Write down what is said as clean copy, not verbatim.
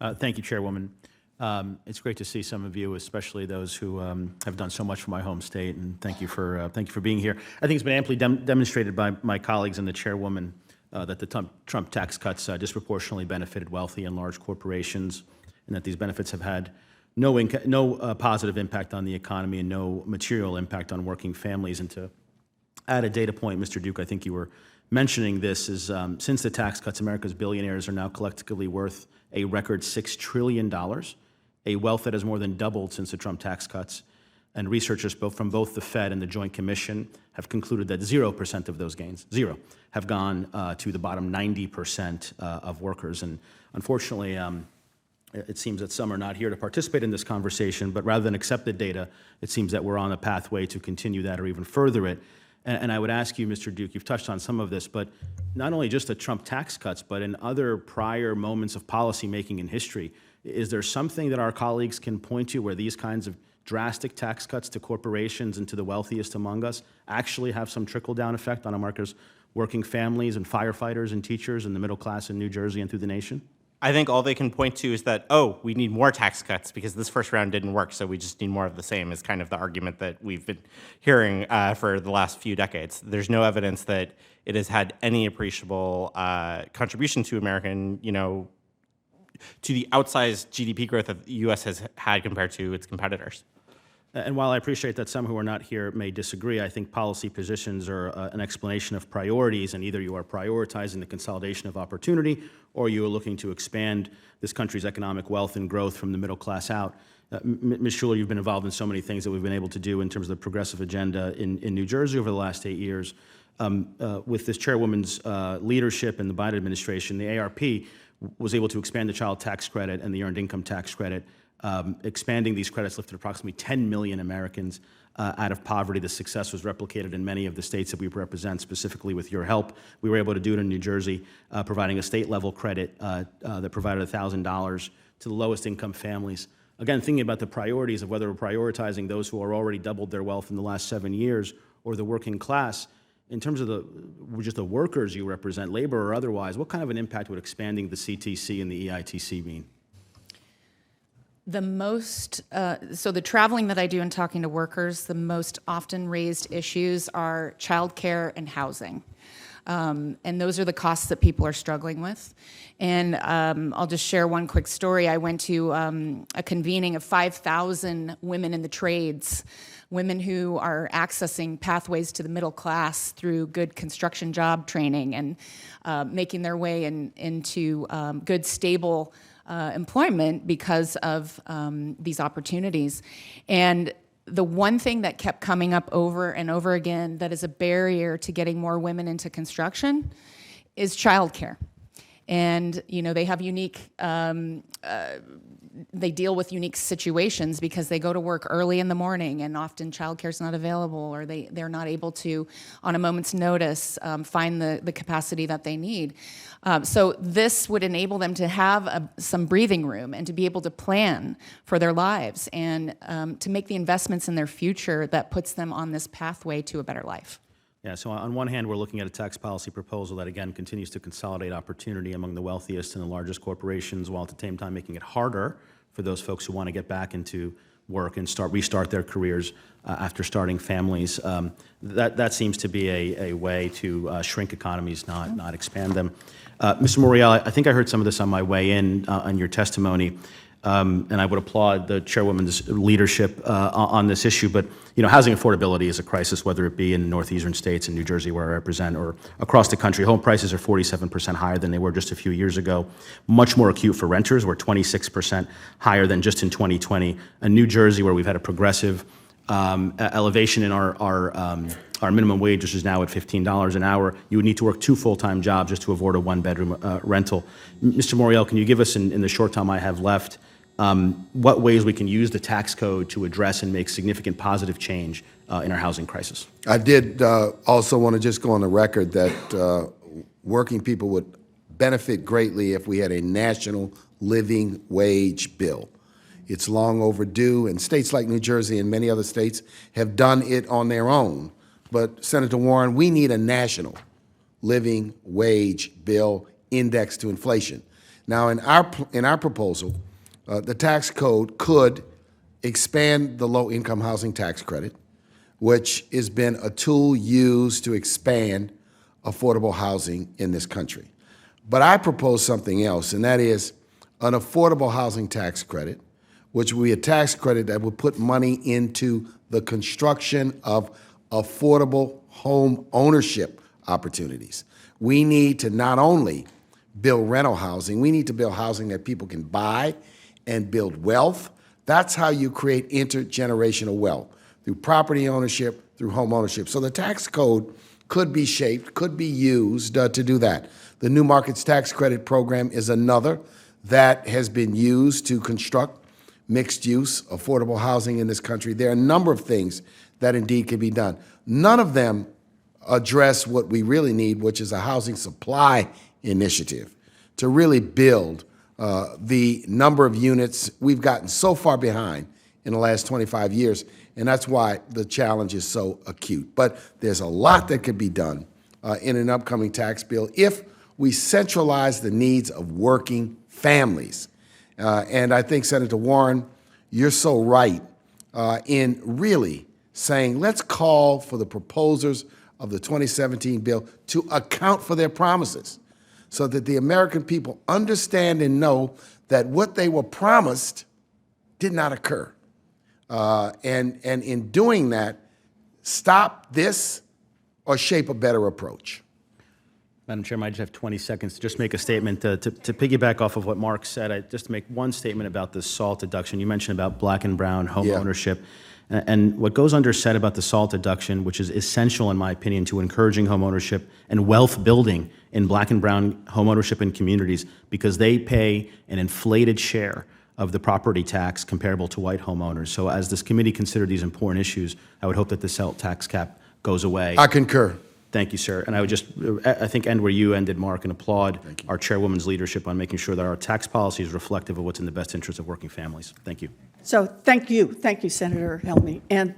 Thank you, Chairwoman. It's great to see some of you, especially those who have done so much for my home state, and thank you for being here. I think it's been amply demonstrated by my colleagues and the Chairwoman that the Trump tax cuts disproportionately benefited wealthy and large corporations, and that these benefits have had no positive impact on the economy and no material impact on working families. And to add a data point, Mr. Duke, I think you were mentioning this, is since the tax cuts, America's billionaires are now collectively worth a record $6 trillion, a wealth that has more than doubled since the Trump tax cuts. And researchers from both the Fed and the Joint Commission have concluded that 0% of those gains, have gone to the bottom 90% of workers. And unfortunately, it seems that some are not here to participate in this conversation, but rather than accept the data, it seems that we're on a pathway to continue that or even further it. And I would ask you, Mr. Duke, you've touched on some of this, but not only just the Trump tax cuts, but in other prior moments of policymaking in history, is there something that our colleagues can point to where these kinds of drastic tax cuts to corporations and to the wealthiest among us actually have some trickle-down effect on America's working families and firefighters and teachers and the middle class in New Jersey and through the nation? I think all they can point to is that, oh, we need more tax cuts because this first round didn't work, so we just need more of the same, is kind of the argument that we've been hearing for the last few decades. There's no evidence that it has had any appreciable contribution to American, to the outsized GDP growth that the U.S. has had compared to its competitors. And while I appreciate that some who are not here may disagree, I think policy positions are an explanation of priorities, and either you are prioritizing the consolidation of opportunity or you are looking to expand this country's economic wealth and growth from the middle class out. Ms. Schuler, you've been involved in so many things that we've been able to do in terms of the progressive agenda in New Jersey over the last 8 years. With this chairwoman's leadership in the Biden administration, the ARP was able to expand the child tax credit and the earned income tax credit. Expanding these credits lifted approximately 10 million Americans out of poverty. The success was replicated in many of the states that we represent, specifically with your help. We were able to do it in New Jersey, providing a state-level credit that provided $1,000 to the lowest income families. Again, thinking about the priorities of whether we're prioritizing those who are already doubled their wealth in the last 7 years or the working class, in terms of just the workers you represent, labor or otherwise, what kind of an impact would expanding the CTC and the EITC mean? So the traveling that I do and talking to workers, the most often raised issues are childcare and housing. And those are the costs that people are struggling with. And I'll just share one quick story. I went to a convening of 5,000 women in the trades, women who are accessing pathways to the middle class through good construction job training and making their way into good, stable employment because of these opportunities. And the one thing that kept coming up over and over again that is a barrier to getting more women into construction is childcare. And, they have unique, they deal with unique situations because they go to work early in the morning and often childcare is not available, or they're not able to, on a moment's notice, find the capacity that they need. So this would enable them to have some breathing room and to be able to plan for their lives and to make the investments in their future that puts them on this pathway to a better life. Yeah, so on one hand, we're looking at a tax policy proposal that, again, continues to consolidate opportunity among the wealthiest and the largest corporations, while at the same time making it harder for those folks who want to get back into work and restart their careers after starting families. That seems to be a way to shrink economies, not expand them. Mr. Morial, I think I heard some of this on my way in on your testimony. And I would applaud the chairwoman's leadership on this issue. But housing affordability is a crisis, whether it be in northeastern states, in New Jersey, where I represent, or across the country. Home prices are 47% higher than they were just a few years ago. Much more acute for renters. We're 26% higher than just in 2020. In New Jersey, where we've had a progressive elevation in our minimum wage, which is now at $15 an hour, you would need to work 2 full-time jobs just to afford a 1-bedroom rental. Mr. Morial, can you give us, in the short time I have left, what ways we can use the tax code to address and make significant positive change in our housing crisis? I did also want to just go on the record that working people would benefit greatly if we had a national living wage bill. It's long overdue, and states like New Jersey and many other states have done it on their own. But Senator Warren, we need a national living wage bill indexed to inflation. Now, in our proposal, the tax code could expand the low-income housing tax credit, which has been a tool used to expand affordable housing in this country. But I propose something else, and that is an affordable housing tax credit, which would be a tax credit that would put money into the construction of affordable home ownership opportunities. We need to not only build rental housing, we need to build housing that people can buy and build wealth. That's how you create intergenerational wealth, through property ownership, through home ownership. So the tax code could be shaped, could be used to do that. The New Markets Tax Credit Program is another that has been used to construct mixed-use, affordable housing in this country. There are a number of things that indeed can be done. None of them address what we really need, which is a housing supply initiative to really build the number of units. We've gotten so far behind in the last 25 years, and that's why the challenge is so acute. But there's a lot that could be done in an upcoming tax bill if we centralize the needs of working families. And I think, Senator Warren, you're so right in really saying, let's call for the proposers of the 2017 bill to account for their promises so that the American people understand and know that what they were promised did not occur. And in doing that, stop this or shape a better approach. Madam Chairman, I just have 20 seconds to just make a statement to piggyback off of what Mark said. I just make one statement about the SALT deduction. You mentioned about black and brown home Yeah. ownership. And what goes undersaid about the SALT deduction, which is essential, in my opinion, to encouraging home ownership and wealth building in black and brown home ownership in communities, because they pay an inflated share of the property tax comparable to white homeowners. So as this committee considered these important issues, I would hope that the SALT tax cap goes away. I concur. Thank you, sir. And I would just, I think, end where you ended, Mark, and applaud our chairwoman's leadership on making sure that our tax policy is reflective of what's in the best interest of working families. Thank you. So thank you, Senator Helmy. And